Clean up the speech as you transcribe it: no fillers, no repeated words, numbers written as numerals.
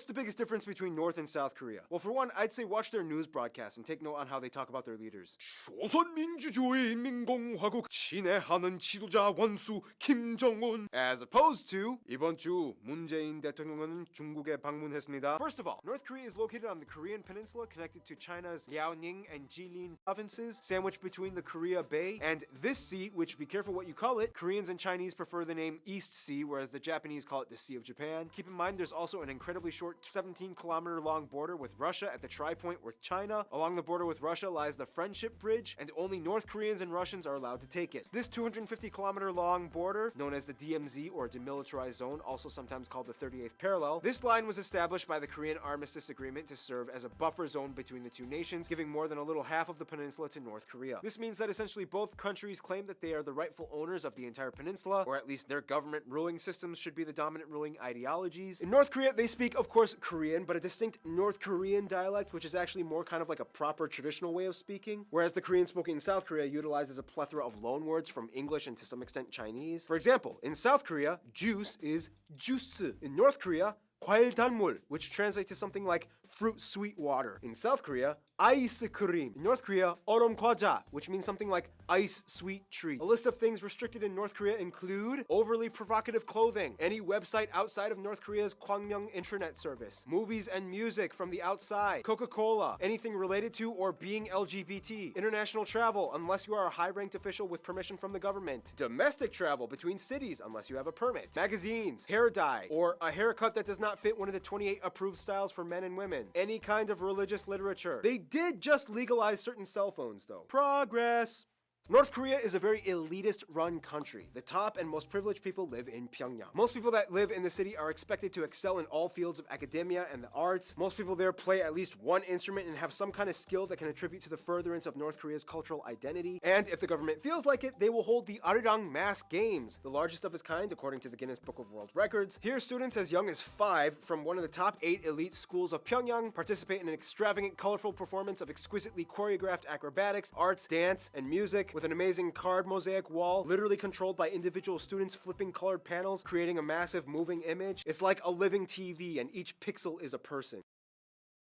What's the biggest difference between North and South Korea? Well, for one, I'd say watch their news broadcasts and take note on how they talk about their leaders. 조선민주주의인민공화국 친애하는 지도자 원수 김정은. As opposed to 이번 주 문재인 대통령은 중국에 방문했습니다. First of all, North Korea is located on the Korean peninsula connected to China's Liaoning and Jilin provinces, sandwiched between the Korea Bay and this sea, which, be careful what you call it. Koreans and Chinese prefer the name East Sea, whereas the Japanese call it the Sea of Japan. Keep in mind there's also an incredibly short 17-kilometer long border with Russia at the tri-point with China. Along the border with Russia lies the Friendship Bridge, and only North Koreans and Russians are allowed to take it. This 250-kilometer long border, known as the DMZ or Demilitarized Zone, also sometimes called the 38th parallel, this line was established by the Korean Armistice Agreement to serve as a buffer zone between the two nations, giving more than a little half of the peninsula to North Korea. This means that essentially both countries claim that they are the rightful owners of the entire peninsula, or at least their government ruling systems should be the dominant ruling ideologies. In North Korea, they speak, of course, Korean, but a distinct North Korean dialect, which is actually more kind of like a proper traditional way of speaking, whereas the Korean spoken in South Korea utilizes a plethora of loanwords from English and to some extent Chinese. For example, in South Korea, juice is juice. In North Korea, 과일단물, which translates to something like fruit sweet water. In South Korea, 아이스크림. In North Korea, 얼음과자, which means something like ice sweet treat. A list of things restricted in North Korea include overly provocative clothing, any website outside of North Korea's Kwangmyong internet service, movies and music from the outside, Coca-Cola, anything related to or being LGBT, international travel unless you are a high-ranked official with permission from the government, domestic travel between cities unless you have a permit, magazines, hair dye, or a haircut that does not fit one of the 28 approved styles for men and women, any kind of religious literature. They did just legalize certain cell phones though. Progress! North Korea is a very elitist-run country. The top and most privileged people live in Pyongyang. Most people that live in the city are expected to excel in all fields of academia and the arts. Most people there play at least one instrument and have some kind of skill that can attribute to the furtherance of North Korea's cultural identity. And if the government feels like it, they will hold the Arirang Mass Games, the largest of its kind according to the Guinness Book of World Records. Here, students as young as 5 from one of the top 8 elite schools of Pyongyang participate in an extravagant, colorful performance of exquisitely choreographed acrobatics, arts, dance, and music with an amazing card mosaic wall, literally controlled by individual students flipping colored panels, creating a massive moving image. It's like a living TV, and each pixel is a person.